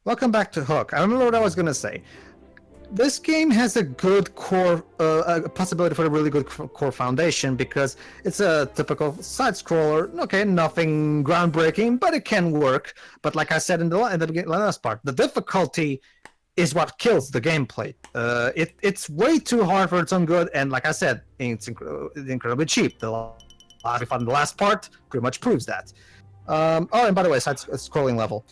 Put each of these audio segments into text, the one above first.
welcome back to Hook. I remember what I was gonna say. This game has a good core, a possibility for a really good core foundation because it's a typical side scroller. Okay, nothing groundbreaking, but it can work. But like I said in the last part, the difficulty is what kills the gameplay. It's way too hard for its own good, and like I said, it's incredibly cheap. The last we found in the last part pretty much proves that. Oh, and by the way, side scrolling level.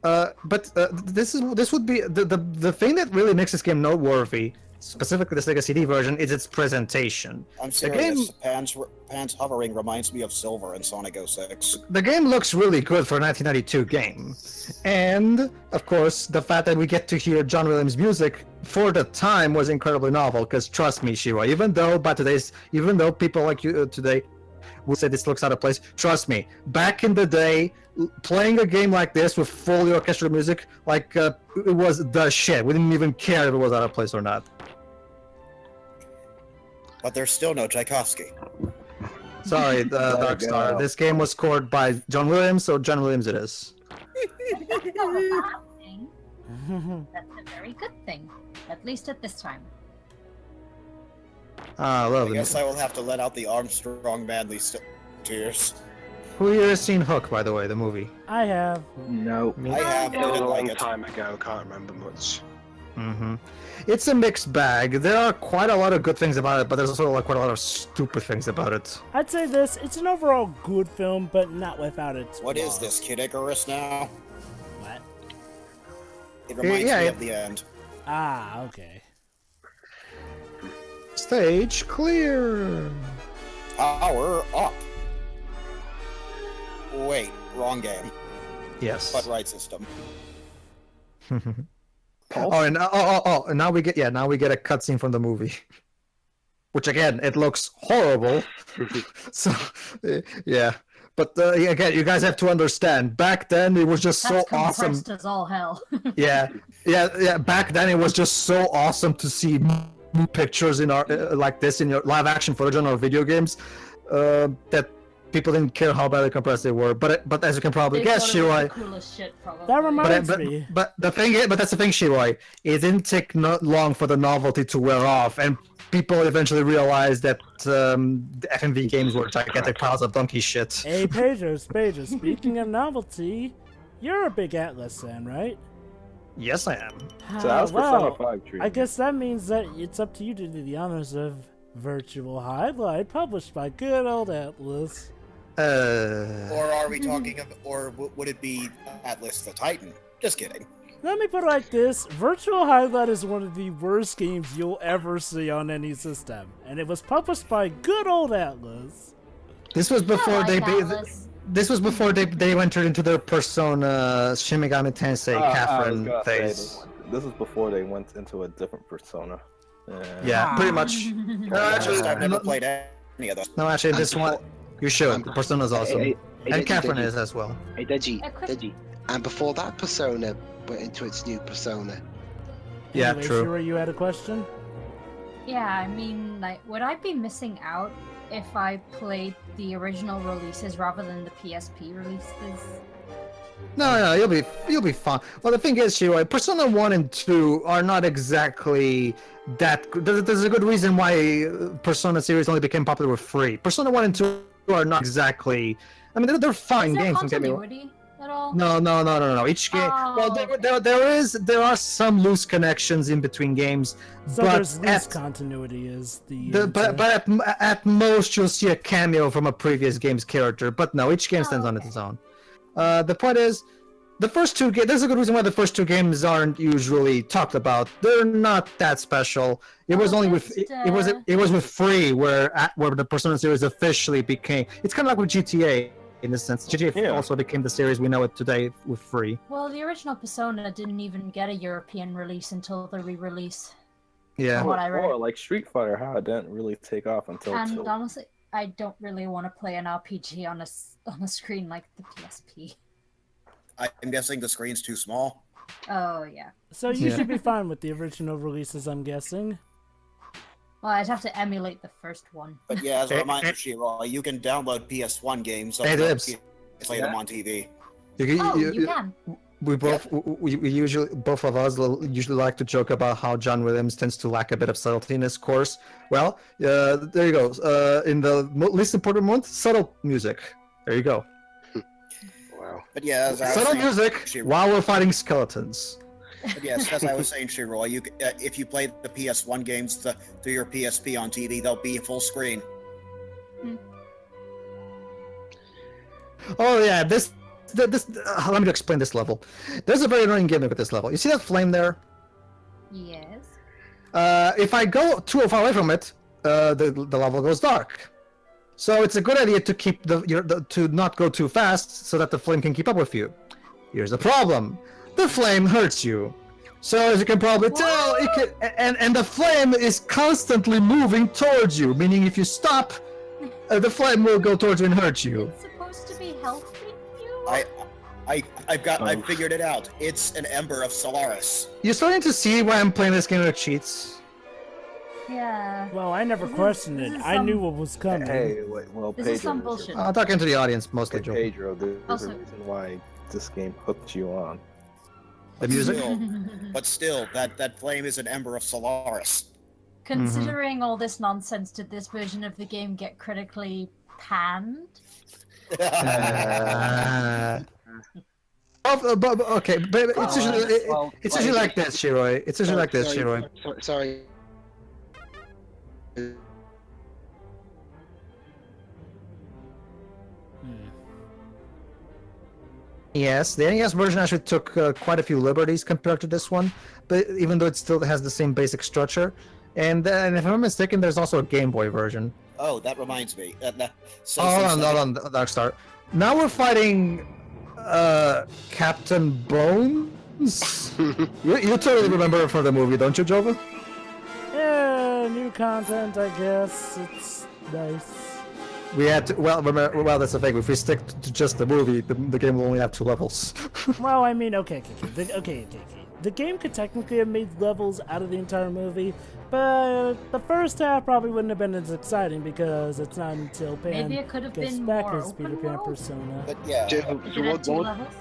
But this would be the thing that really makes this game noteworthy, specifically the SEGA CD version, is its presentation. I'm serious. Pan's hovering reminds me of Silver in Sonic 06. The game looks really good for a 1992 game, and of course, the fact that we get to hear John Williams' music for the time was incredibly novel. Because trust me, Shiro, even though people like you today would say this looks out of place, trust me, back in the day, playing a game like this with fully orchestral music, it was the shit. We didn't even care if it was out of place or not. But there's still no Tchaikovsky. Sorry, Dark Star. This game was scored by John Williams, so John Williams it is. That's not a bad thing. That's a very good thing, at least at this time. I guess I will have to let out the Armstrong manly tears. Who here has seen Hook, by the way, the movie? I have. No. I have. It was a long like time ago. Can't remember much. It's a mixed bag. There are quite a lot of good things about it, but there's also quite a lot of stupid things about it. I'd say this, it's an overall good film, but not without its What flaws. is this, Kid Icarus now? What? It reminds me of the end. Ah, okay. Stage clear. Power up. Wait, wrong game. Yes. But right system. And now we get a cutscene from the movie, which again it looks horrible. So yeah, but again, you guys have to understand. Back then, it was just so awesome. That's as all hell. yeah. Back then, it was just so awesome to see pictures in our like this in your live action footage on our video games that people didn't care how badly compressed they were. But as you can probably guess, Shiroi, that reminds me. But that's the thing, Shiroi. It didn't take long for the novelty to wear off, and people eventually realized that the FMV games were gigantic piles of donkey shit. Hey, Pedro, speaking of novelty, you're a big Atlas fan, right? Yes, I am. So that was Persona 5 I guess that means that it's up to you to do the honors of Virtual Highlight, published by good old Atlas. Or are we talking of, or would it be Atlas the Titan? Just kidding. Let me put it like this, Virtual Highlight is one of the worst games you'll ever see on any system, and it was published by good old Atlas. This was before This was before they entered into their Persona Shin Megami Tensei Catherine phase. This is before they went into a different Persona. Yeah, pretty much. Actually, I've never played any of those. No, actually, this one you should. Persona's awesome, and Catherine is as well. Hey, Deji. And before that Persona went into its new Persona. Yeah, anyway, true. Shira, you had a question? Yeah, I mean, like, would I be missing out if I played the original releases rather than the PSP releases? No, you'll be fine. Well, the thing is, Shiroi, Persona 1 and 2 are not exactly that. There's a good reason why Persona series only became popular with 3. Persona 1 and 2 are not exactly. I mean, they're fine games. Continuity at all? No. Each game. Well, there are some loose connections in between games, So but there's loose continuity is the but at most you'll see a cameo from a previous game's character. But no, each game stands on its own. The point is, the first two games. There's a good reason why the first two games aren't usually talked about. They're not that special. It was only with it was with 3 where the Persona series officially became. It's kind of like with GTA in a sense. GTA also became the series we know it today with 3. Well, the original Persona didn't even get a European release until the re-release. Yeah. What I read. Or like Street Fighter, how it didn't really take off until. And honestly, I don't really want to play an RPG on a screen like the PSP. I'm guessing the screen's too small. Oh yeah. So you should be fine with the original releases, I'm guessing. Well, I'd have to emulate the first one. But yeah, as a reminder, Shiro, you can download PS1 games. Hey, Dibs. Play them on TV. You can. we usually both of us usually like to joke about how John Williams tends to lack a bit of subtlety in his scores. Well, there you go. In the least important month, subtle music. There you go. Wow. But yeah, as I was Subtle saying, music while we're fighting skeletons. But yes, as I was saying, Shiro, if you play the PS1 games through your PSP on TV, they'll be full screen. Oh yeah, this. Let me explain this level. There's a very annoying gimmick with this level. You see that flame there? Yes. If I go too far away from it, the level goes dark. So it's a good idea to keep to not go too fast so that the flame can keep up with you. Here's the problem: the flame hurts you. So as you can probably tell, and the flame is constantly moving towards you. Meaning, if you stop, the flame will go towards you and hurt you. It's supposed to be helping you. I figured it out. It's an ember of Solaris. You're starting to see why I'm playing this game with cheats. Yeah. Well, I never questioned it. this is I some- knew what was coming. Hey, wait, well, This Pedro. is some bullshit. I'm talking to the audience mostly, Joe. Pedro, there's Also- a reason why this game hooked you on. The music. But still, that flame is an ember of Solaris. Considering all this nonsense, did this version of the game get critically panned? Okay, but it's usually well, it's usually like this, Shiroi. It's usually like this, Shiroi. Sorry. Yes, the NES version actually took quite a few liberties compared to this one, but even though it still has the same basic structure, and if I'm not mistaken, there's also a Game Boy version. Oh, that reminds me. So Hold on, Darkstar. Now we're fighting Captain Bones. you totally remember it from the movie, don't you, Jova? Yeah, new content, I guess. It's nice. We had to, well, that's the thing. If we stick to just the movie, the game will only have 2 levels. Well, I mean, okay. The game could technically have made levels out of the entire movie, but the first half probably wouldn't have been as exciting because it's not until Pan Maybe it could have gets been back more as Peter open Pan world? persona. But yeah, Do- If do it had what- 2 what- levels?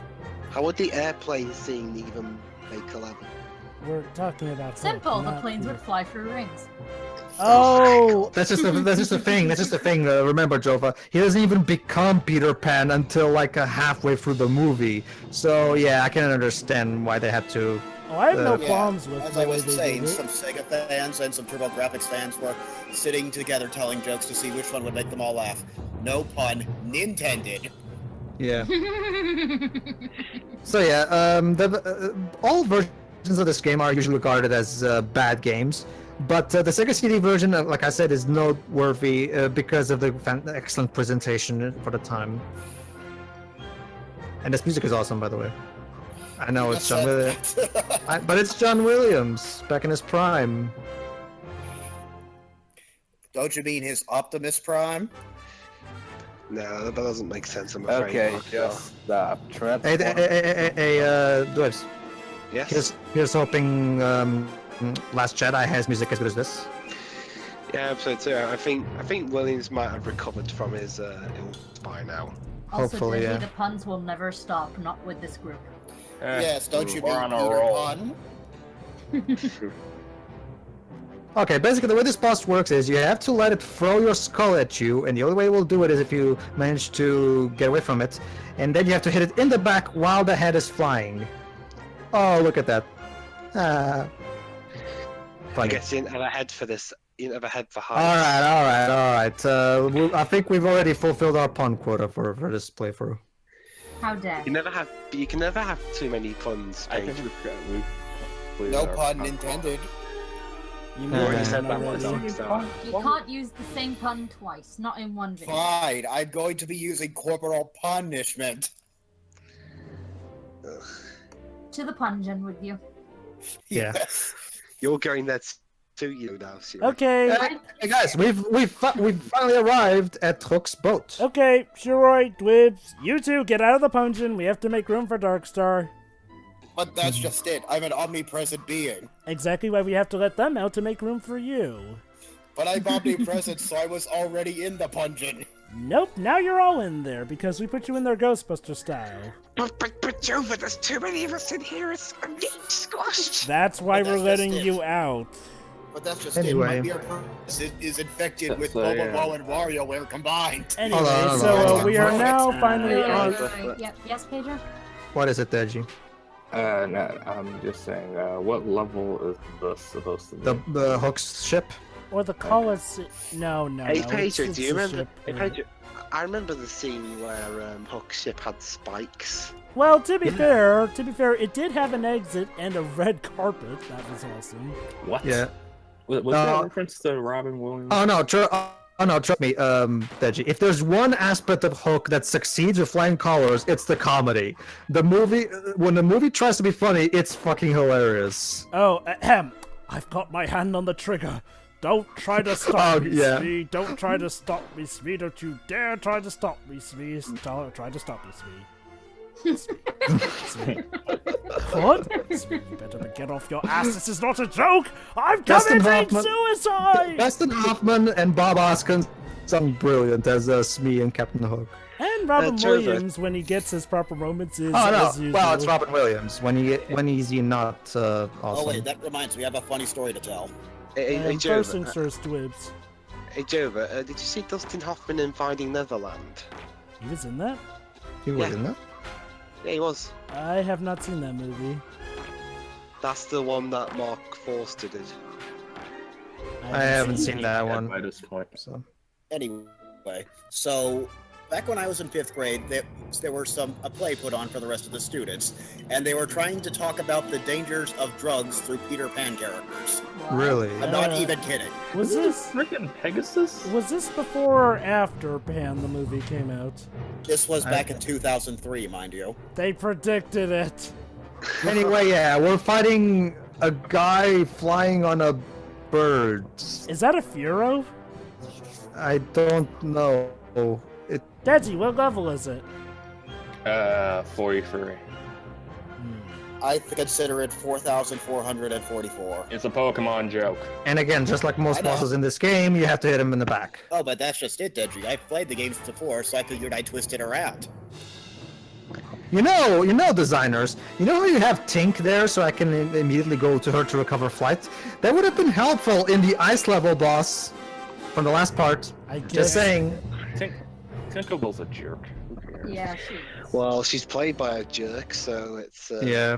How would the airplane scene even make a level? We're talking about Simple, hope, the not planes Peter. would fly through rings. Oh, That's just the thing. Remember, Jova, he doesn't even become Peter Pan until like halfway through the movie. So yeah, I can understand why they had to. I have no yeah, qualms with as the I way was they saying, did some it. Sega fans and some TurboGrafx fans were sitting together telling jokes to see which one would make them all laugh. No pun intended. Yeah. So yeah, all versions of this game are usually regarded as bad games, but the Sega CD version, like I said, is noteworthy because of the excellent presentation for the time. And this music is awesome, by the way. I know it's John Williams, but it's John Williams back in his prime. Don't you mean his Optimus Prime? No, that doesn't make sense, I'm afraid. Okay, Mark. just stop. Hey, Dwebs. Yes? Here's hoping Last Jedi has music as good as this. Yeah, episode 2. I think Williams might have recovered from his illness by now. Also, Hopefully, Disney, yeah. the puns will never stop, not with this group. Yes, don't you we're mean on a Peter roll. Pan? Okay, basically the way this boss works is you have to let it throw your skull at you, and the only way it will do it is if you manage to get away from it, and then you have to hit it in the back while the head is flying. Oh, look at that. I Funny. guess you didn't have a head for this. You didn't have a head for height. Alright. I think we've already fulfilled our pun quota for this playthrough. How dare. You can never have too many puns. I think Paige. we've No our pun intended. You Yeah. know Already that said that already. once. So. You can't use the same pun twice, not in one video. Fine, I'm going to be using corporal punishment. To the pungeon with you. Yeah. Yes. You're going there to you now, Siri. Okay, Hey guys, we've finally arrived at Hook's boat. okay, Shiroi, Dwibs, you two get out of the pungeon. We have to make room for Darkstar. But that's just it. I'm an omnipresent being. Exactly why we have to let them out to make room for you. But I'm omnipresent, so I was already in the pungeon. Nope, now you're all in there because we put you in there Ghostbuster style. But Jova, there's too many of us in here. I'm getting squashed. That's why But we're that's just letting it. you out. But that's just Anyway. it. My beer is infected with So, Bobo yeah. and WarioWare combined. Anyway, hold so on. we are now Wait, finally wait, on. wait, wait. Yep. Yes, Pedro? What is it, Deji? No, I'm just saying, what level is this supposed to be? The Hook's ship? Or the call is. No. Hey, no, Pedro, it's do you a remember? ship. Hey, Pedro, I remember the scene where Hook's ship had spikes. Well, to be fair, it did have an exit and a red carpet. That was awesome. What? Yeah. Was that a reference to Robin Williams? Oh no, trust me, Deji. If there's one aspect of Hook that succeeds with flying colors, it's the comedy. The movie, when the movie tries to be funny, it's fucking hilarious. Oh, ahem. I've got my hand on the trigger. Don't try to stop Oh, me, yeah. Smee. Don't try to stop me, Smee. Don't you dare try to stop me, Smee. Try to stop me, Smee. Smee. What? Smee, you better get off your ass. This is not a joke. I'm Dustin committing Hoffman- suicide. Dustin Hoffman and Bob Hoskins sound brilliant as Smee and Captain Hook. And Robin Trevor. Williams, when he gets his proper moments, is Oh as no, usual. well it's Robin Williams when he's not awesome. Oh wait, that reminds me. I have a funny story to tell. Hey, And first things Jova, first, Dwibs. hey, Jova, did you see Dustin Hoffman in Finding Neverland? He was in that? He was Yeah. in that. Yeah, he was. I have not seen that movie. That's the one that Mark Forster did. I haven't seen that Yeah, one. by this point. So Anyway, so back when I was in 5th grade, there were a play put on for the rest of the students, and they were trying to talk about the dangers of drugs through Peter Pan characters. really, I'm not Uh, even kidding. Was this freaking Pegasus? before or after Pan the movie came out? This was back in 2003, mind you. They predicted it. anyway, yeah, we're fighting a guy flying on a bird. Is that a Furo? I don't know. It Deji, what level is it? 43. I consider it 4,444. It's a Pokemon joke. and again, just like most I know. bosses in this game, you have to hit him in the back. Oh, but that's just it, Deji. I've played the games before, so I figured I'd twist it around. You know, designers. You know how you have Tink there, so I can immediately go to her to recover flight. That would have been helpful in the ice level boss from the last part. I guess. Just saying. Tinkerbell's a jerk. Who cares? Yeah, she is. Well, she's played by a jerk, so it's. Yeah.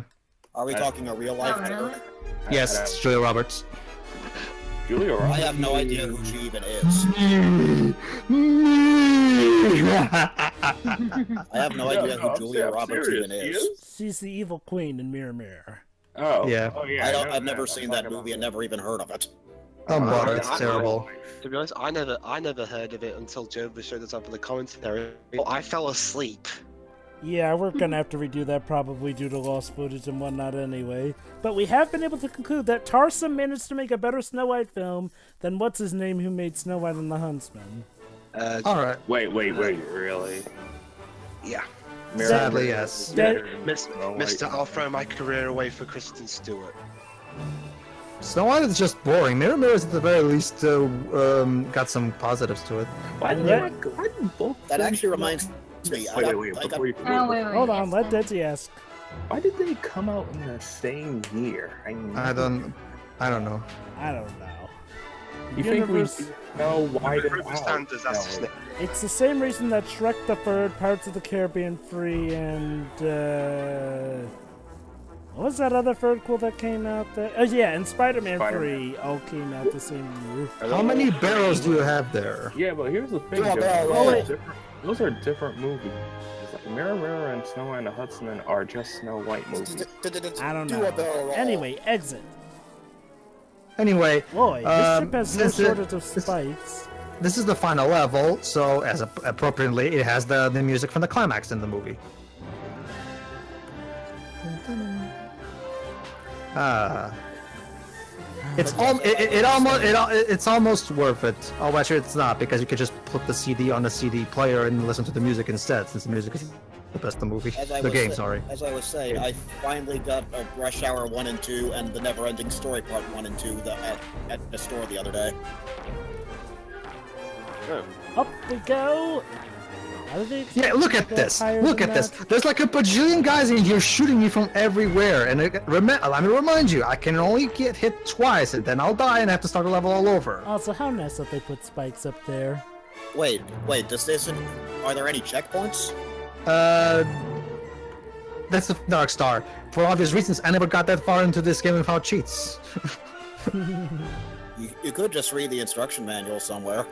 Are we talking a real life Oh, really? jerk? Yes, it's Julia Roberts. Julia Roberts. I have no idea who she even is. I have no idea who Julia Roberts even is. She's the evil queen in Mirror Mirror. Oh. Yeah. Oh, yeah. know I've never that. seen I'm that talking movie and about never even heard of it. Don't bother, I- it's I- terrible. To be honest, I never heard of it until Jova showed us up in the commentary. Well, I fell asleep. Yeah, we're gonna have to redo that probably due to lost footage and whatnot anyway. But we have been able to conclude that Tarsem managed to make a better Snow White film than what's his name who made Snow White and the Huntsman. Alright. Wait, really? Yeah. Sadly, yes. That- Mr. I'll throw my career away for Kristen Stewart. Snow White is just boring. Mirror Mirror is at the very least got some positives to it. Why did both That films actually come reminds out- me. Wait, before you Oh, wait. Hold on, yes, let no. Deji ask. Why did they come out in the same year? I don't know. I don't know. You think we Universe- know why they Rupert Sanders, that's his name. It's the same reason that Shrek the Third, Pirates of the Caribbean 3, and what was that other third that came out there? Oh yeah, and Spider-Man Spider-Man. 3 all came out the same year. How many barrels do you have there? Yeah, but here's the thing, Do a Joe. barrel roll. Those are different movies. It's like Mirror Mirror and Snow White and the Huntsman are just Snow White movies. I don't Do a barrel know. roll. Anyway, exit. Anyway, Boy, this ship has no since it- shortage of spikes. this is the final level, so as appropriately, it has the music from the climax in the movie. It's almost worth it. Oh, actually, it's not because you could just put the CD on the CD player and listen to the music instead, since the music is the best of the movie. The game, sorry. As I was saying, I finally got a Rush Hour 1 and 2 and the Never Ending Story Part 1 and 2 at the store the other day. Good. Up we go. How do they Yeah, look at go this. higher Look than at this. that? There's like a bajillion guys in here shooting me from everywhere. And let me remind you, I can only get hit twice, and then I'll die and have to start a level all over. Also, how nice that they put spikes up there. Wait, does this... Are there any checkpoints? That's the Dark Star. For obvious reasons, I never got that far into this game without cheats. You could just read the instruction manual somewhere.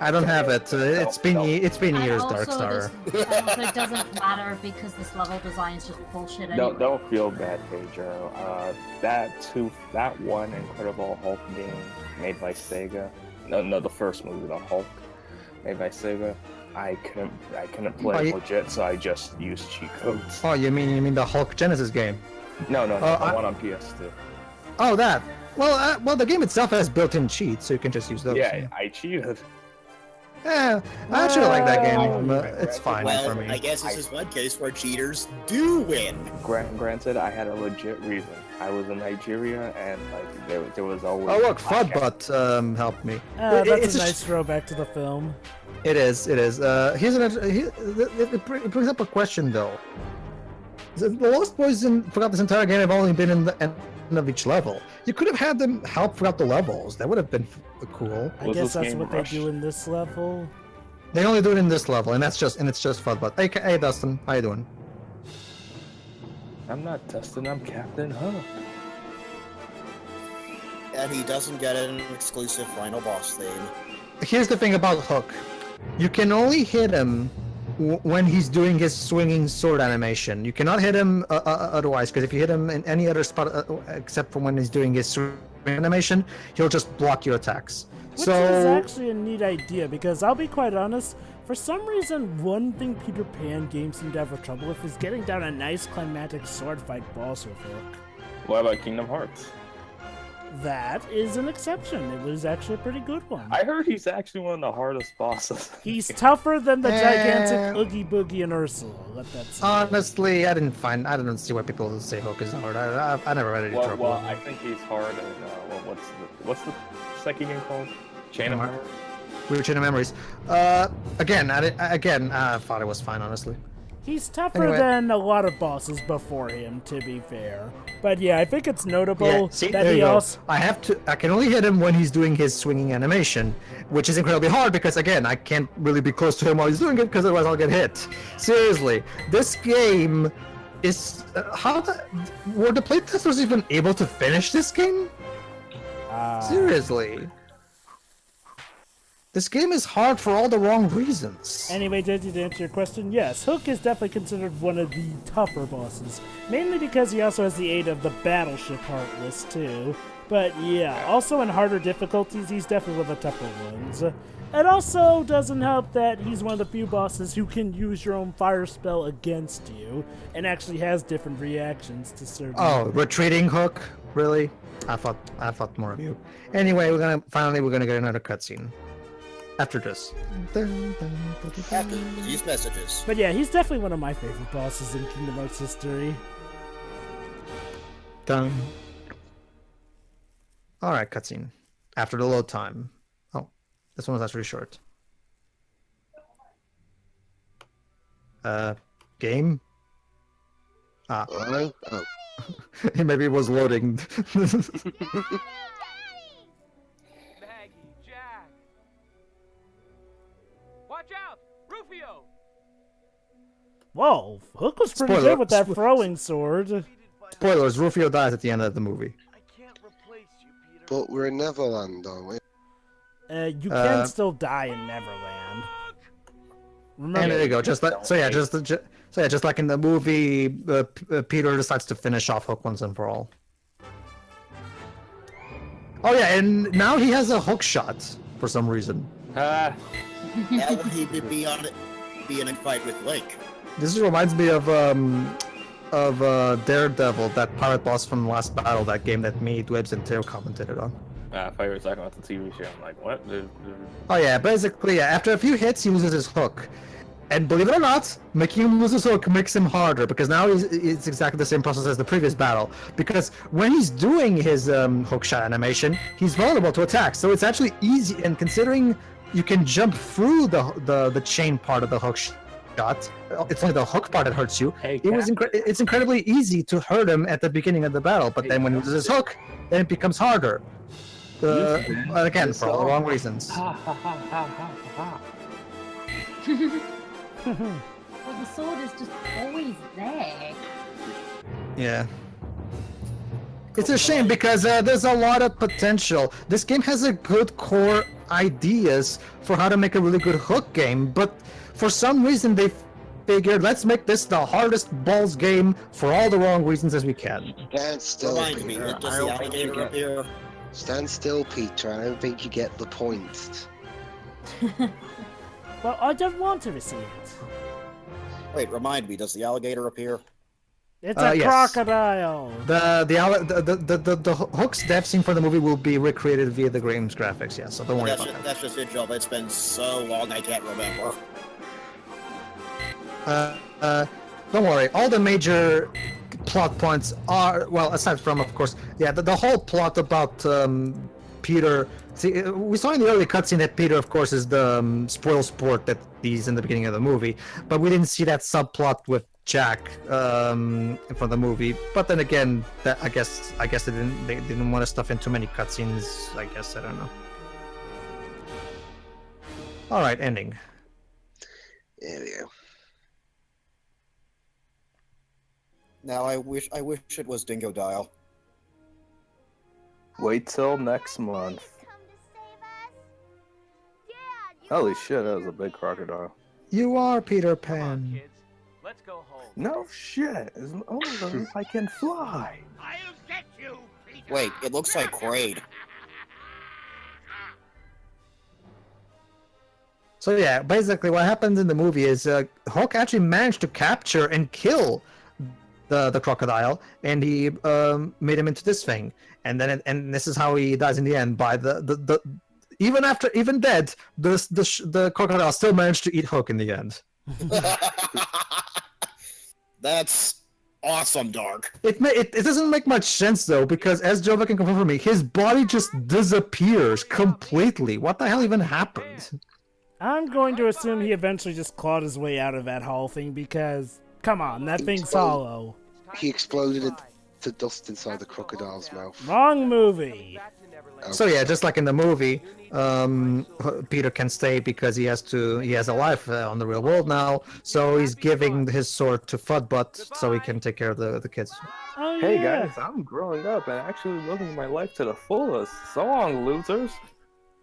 I don't have it. It's been And years, also, Dark Star. and also it doesn't matter because this level design is just bullshit anyway. Don't feel bad, Pedro. That one Incredible Hulk game made by Sega. No, the first movie, the Hulk, made by Sega. I couldn't play it legit, so I just used cheat codes. Oh, you mean the Hulk Genesis game? No, the I- one on PS2. Oh, that. Well, the game itself has built-in cheats, so you can just use those. Yeah, I cheated. Yeah, I actually like that game. Well, It's fine Well, for me. I guess this is one case where cheaters do win. Granted, I had a legit reason. I was in Nigeria, and like there was always. Oh look, Fudbutt helped me. That's It's a a nice throwback to the film. It is. It brings up a question though. The Lost Boys throughout this entire game have only been in the end of each level. You could have had them help throughout the levels. That would have been cool. I Was guess this that's game what rushed? they do in this level. They only do it in this level, and it's just Fudbutt. Hey, Dustin, how you doing? I'm not Dustin. I'm Captain Hook. And he doesn't get an exclusive final boss theme. Here's the thing about Hook. You can only hit him when he's doing his swinging sword animation. You cannot hit him otherwise, because if you hit him in any other spot except for when he's doing his swing animation, he'll just block your attacks. Which So is actually a neat idea, because I'll be quite honest, for some reason, one thing Peter Pan games seem to have trouble with is getting down a nice climatic sword fight boss with Hook. What about Kingdom Hearts? That is an exception. It was actually a pretty good one. I heard he's actually one of the hardest bosses. He's tougher than the gigantic Oogie Boogie and Ursula. Let that sink in. honestly, I didn't see why people say Hook is hard. I never read any trouble. Well, I think he's hard. And what's the second game called? Chain of Memories. Weird Chain of Memories. Again, I thought it was fine, honestly. He's tougher Anyway. than a lot of bosses before him, to be fair. But yeah, I think it's notable Yeah, see, that there he you go. also... I can only hit him when he's doing his swinging animation, which is incredibly hard because again, I can't really be close to him while he's doing it because otherwise I'll get hit. Seriously, this game is were the playtesters even able to finish this game? Seriously. This game is hard for all the wrong reasons. Anyway, Desi, to answer your question, yes, Hook is definitely considered one of the tougher bosses. Mainly because he also has the aid of the Battleship Heartless, too. But yeah, also in harder difficulties, he's definitely one of the tougher ones. It also doesn't help that he's one of the few bosses who can use your own fire spell against you, and actually has different reactions to certain... Oh, retreating Hook? Really? I thought more of you. Anyway, we're gonna get another cutscene. After this. After these messages. But yeah, he's definitely one of my favorite bosses in Kingdom Hearts history. Done. Alright, cutscene. After the load time. Oh, this one was actually short. Game? Ah. Hello? Oh. Maybe it was loading. Maggie, Jack. Watch out! Rufio! Whoa, Hook was pretty Spoiler. good with that throwing sword. Spoilers, Rufio dies at the end of the movie. I can't replace you, Peter. But we're in Neverland, aren't we? You can still die in Neverland. And there you go. Just like in the movie, Peter decides to finish off Hook once and for all. Oh yeah, and now he has a hook shot for some reason. How would he be in a fight with Link? This reminds me of Daredevil, that pirate boss from the last battle, that game that me, Dwebs, and Theo commented on. I thought you were talking about the TV show. I'm like, what? Oh yeah, basically, yeah, after a few hits, he loses his hook. And believe it or not, making him lose his hook makes him harder, because now it's exactly the same process as the previous battle. Because when he's doing his hook shot animation, he's vulnerable to attacks, so it's actually easy, and considering you can jump through the chain part of the hook shot. It's only the hook part that hurts you. Hey, It's incredibly easy to hurt him at the beginning of the battle, but then when he uses his hook, then it becomes harder. Again, for all the wrong reasons. Ha ha ha ha ha ha. Well, the sword is just always there. Yeah. It's a shame because there's a lot of potential. This game has a good core ideas for how to make a really good hook game, but for some reason they figured, let's make this the hardest balls game for all the wrong reasons as we can. Stand still, Remind me, Peter. does the alligator appear? Stand still, Peter. I don't think you get the point. Well, I don't want to receive it. Wait, remind me, does the alligator appear? It's a yes. crocodile. The Hook's death scene for the movie will be recreated via the game's graphics, yeah, so don't worry about that. That's just it, Joe. It's been so long I can't remember. Don't worry, all the major plot points are, well, aside from, of course, yeah, the whole plot about Peter. See, we saw in the early cutscene that Peter, of course, is the spoil sport that he's in the beginning of the movie, but we didn't see that subplot with Jack from the movie. But then again, I guess they didn't want to stuff in too many cutscenes. I guess I don't know. All right, ending. There we go. Now I wish it was Dingo Dial. Wait till next month. Holy shit, that was a big crocodile. You are Peter Come on, Pan. kids. Let's go home. No shit, as long as I can fly. I'll get you, Peter. Wait, it looks like Kraid. So yeah, basically what happens in the movie is Hawk actually managed to capture and kill the crocodile, and he made him into this thing, and then and this is how he dies in the end by the even dead, the crocodile still managed to eat Hook in the end. That's awesome, Dark. It doesn't make much sense though, because as Jova can confirm for me, his body just disappears completely. What the hell even happened? I'm going to assume he eventually just clawed his way out of that whole thing because, come on, that thing's hollow. He exploded into dust inside the crocodile's mouth. Wrong movie. So yeah, just like in the movie, Peter can stay because he has a life on the real world now. So he's giving his sword to Fudbutt so he can take care of the kids. Oh, Hey yeah. guys, I'm growing up and actually living my life to the fullest. So long, losers.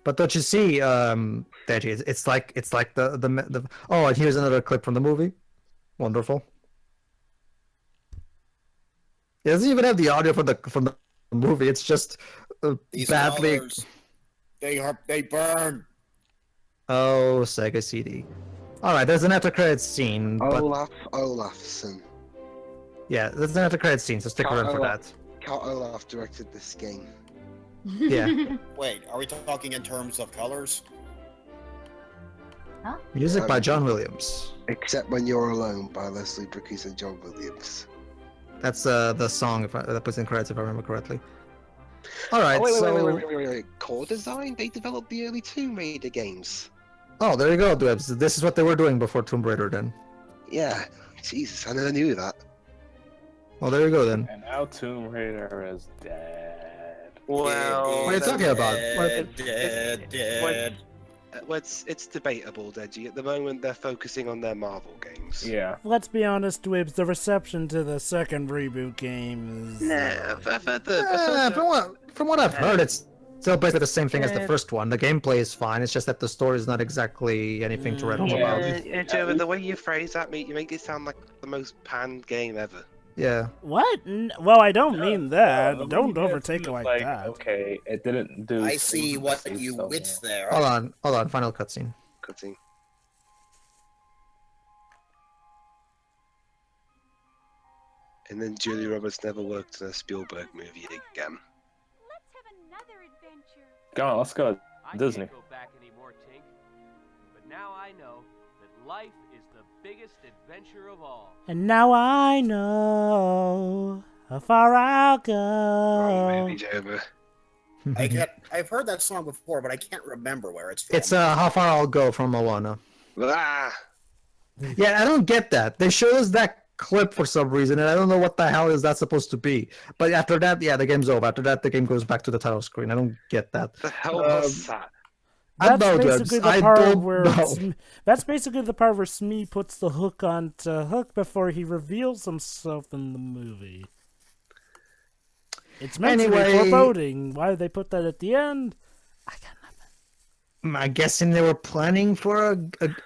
But don't you see, Deji, it's like the oh, and here's another clip from the movie. Wonderful. It doesn't even have the audio from the movie. It's just These badly. colors, they burn. Oh, SEGA CD. All right, there's an after credits scene, but Olafsson. yeah, there's an after credits scene, so stick around for that. Count Olaf directed this game. Yeah, Wait, are we talking in terms of colors? music by John Williams. Except When You're Alone by Leslie Bricusse and John Williams. That's the song that was in credits, if I remember correctly. All right, Wait. Core Design? They developed the early Tomb Raider games. Oh, there you go, Dwebs. This is what they were doing before Tomb Raider, then. Yeah. Jesus, I never knew that. Well, there you go, then. And now Tomb Raider is dead. Well, What are you talking about? Dead. It's debatable, Deji. At the moment, they're focusing on their Marvel games. Yeah. Let's be honest, Wibbs, the reception to the second reboot game is... Nah, From what I've heard, it's still basically the same thing as the first one. The gameplay is fine. It's just that the story is not exactly anything to write home about. Yeah, Joe, the way you phrase that, you make it sound like the most panned game ever. Yeah. What? Well, I don't mean that. No, Don't you overtake it feel like that. Okay, it didn't do. I see what so you well. wits there. Hold on. Final cutscene. Cutscene. And then Julia Roberts never worked in a Spielberg movie again. Let's have another adventure. Go on, let's go. I Disney. can't go back anymore, Tink. But now I know that life is the biggest adventure of all. And now I know how far I'll Wrong go. movie, Joe. I've heard that song before, but I can't remember where it's from. It's How Far I'll Go from Moana. Ah, Yeah, I don't get that. They showed us that clip for some reason, and I don't know what the hell is that supposed to be. But after that, yeah, the game's over. After that, the game goes back to the title screen. I don't get that. the hell was that? I That's know, basically Dubs. the I part don't where know. that's basically the part where Smee puts the hook onto Hook before he reveals himself in the movie. It's meant to be Anyway- foreboding. Why did they put that at the end? I got nothing. I'm guessing they were planning for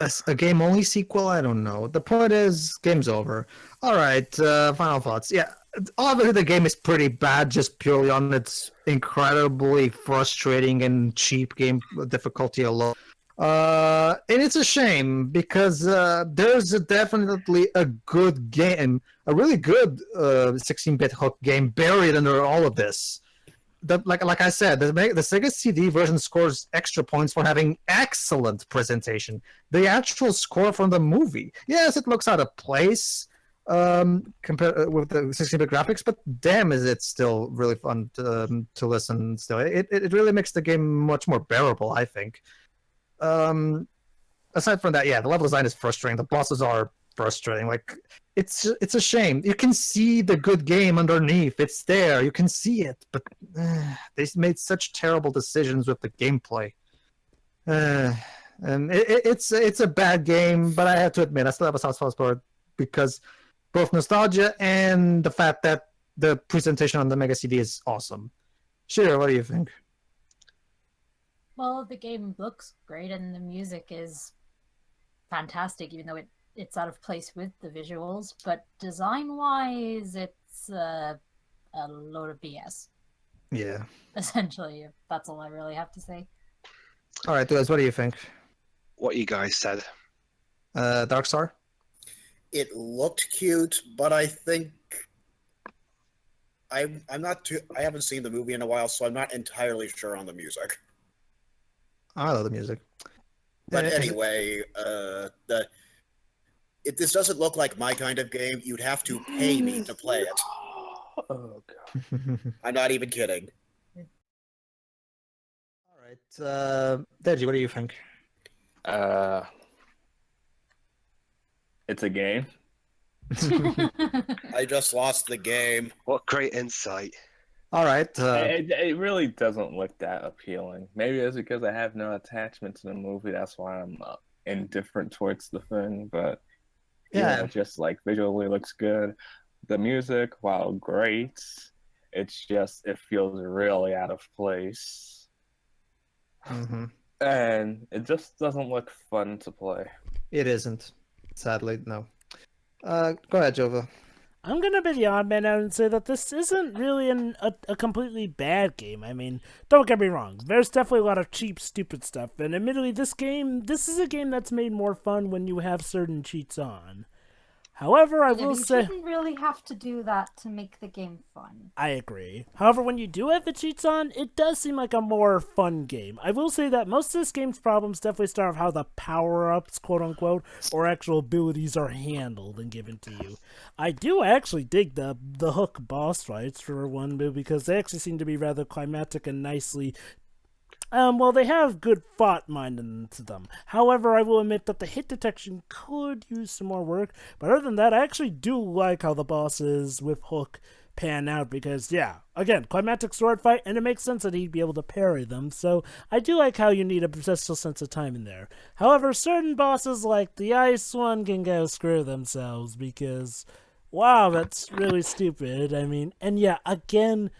a game-only sequel. I don't know. The point is, game's over. All right, final thoughts. Yeah, obviously the game is pretty bad, just purely on its incredibly frustrating and cheap game difficulty alone. And it's a shame because there's definitely a good game, a really good 16-bit Hook game buried under all of this. Like I said, the SEGA CD version scores extra points for having excellent presentation. The actual score from the movie, yes, it looks out of place compared with the 16-bit graphics, but damn, is it still really fun to listen. Still, it really makes the game much more bearable, I think. Aside from that, yeah, the level design is frustrating. The bosses are frustrating. Like, it's a shame. You can see the good game underneath. It's there. You can see it, but they made such terrible decisions with the gameplay. And it's a bad game, but I have to admit, I still have a soft spot for it because both nostalgia and the fact that the presentation on the Mega CD is awesome. Sure, what do you think? Well, the game looks great and the music is fantastic, even though it's out of place with the visuals. But design-wise, it's a load of BS. Yeah. Essentially, that's all I really have to say. All right, guys, what do you think? What you guys said. Darkstar? It looked cute, but I think I'm not too. I haven't seen the movie in a while, so I'm not entirely sure on the music. I love the music. But anyway, if this doesn't look like my kind of game, you'd have to pay me to play it. Oh god. I'm not even kidding. All right, Deji, what do you think? It's a game. I just lost the game. What great insight. All right. It really doesn't look that appealing. Maybe it's because I have no attachment to the movie. That's why I'm indifferent towards the thing. But Yeah. it just like visually looks good. The music, while great, it feels really out of place, and it just doesn't look fun to play. It isn't. Sadly, no. Go ahead, Jova. I'm gonna be the odd man out and say that this isn't really a completely bad game. I mean, don't get me wrong. There's definitely a lot of cheap, stupid stuff, and admittedly, this is a game that's made more fun when you have certain cheats on. However, I will say... You shouldn't really have to do that to make the game fun. I agree. However, when you do have the cheats on, it does seem like a more fun game. I will say that most of this game's problems definitely start with how the power-ups, quote-unquote, or actual abilities are handled and given to you. I do actually dig the Hook boss fights, for one, because they actually seem to be rather climactic and nicely... well, they have good thought mind into them. However, I will admit that the hit detection could use some more work. But other than that, I actually do like how the bosses with Hook pan out. Because, yeah, again, climactic sword fight, and it makes sense that he'd be able to parry them. So, I do like how you need a special sense of time in there. However, certain bosses, like the ice one, can go screw themselves. Because, wow, that's really stupid. I mean, and yeah, again...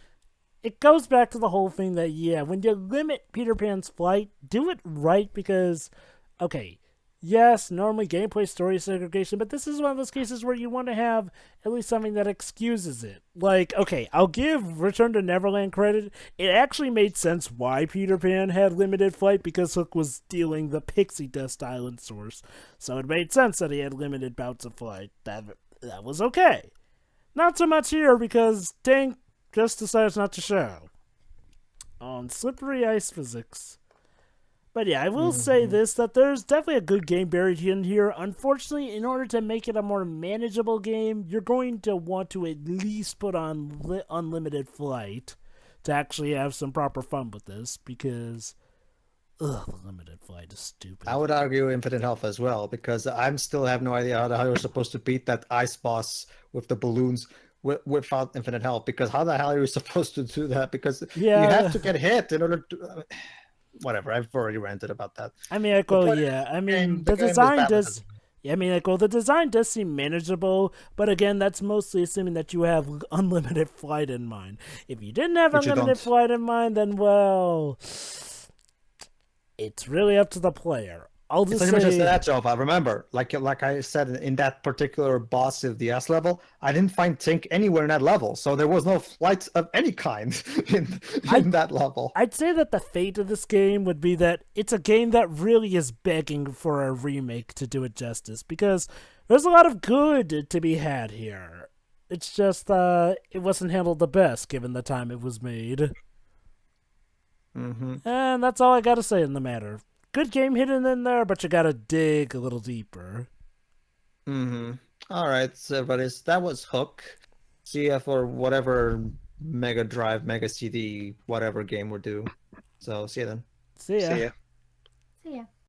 It goes back to the whole thing that, yeah, when you limit Peter Pan's flight, do it right because, okay, yes, normally gameplay story segregation, but this is one of those cases where you want to have at least something that excuses it. Like, okay, I'll give Return to Neverland credit. It actually made sense why Peter Pan had limited flight because Hook was stealing the pixie dust island source. So it made sense that he had limited bouts of flight. That was okay. Not so much here because Tank just decides not to show on slippery ice physics. But yeah, I will say this, that there's definitely a good game buried in here. Unfortunately, in order to make it a more manageable game, you're going to want to at least put on unlimited flight to actually have some proper fun with this, because the limited flight is stupid. I would argue Infinite Health as well, because I still have no idea how you're supposed to beat that ice boss with the balloons without Infinite Health. Because how the hell are you supposed to do that? Because you have to get hit in order to. Whatever, I've already ranted about that. I mean, like, well, yeah. I mean, the design does. Yeah, I mean, like, well, the design does seem manageable, but again, that's mostly assuming that you have unlimited flight in mind. If you didn't have unlimited flight in mind, then, well, it's really up to the player. I'll just say... Just that, Jova. Remember, like I said, in that particular boss of the S level, I didn't find Tink anywhere in that level, so there was no flight of any kind in that level. I'd say that the fate of this game would be that it's a game that really is begging for a remake to do it justice, because there's a lot of good to be had here. It's just, it wasn't handled the best given the time it was made. Mm-hmm. And that's all I gotta say in the matter. Good game hidden in there, but you gotta dig a little deeper. Mm-hmm. All right, so everybody's, that was Hook. See ya for whatever Mega Drive, Mega CD, whatever game we're due. So see ya then. See ya. See ya.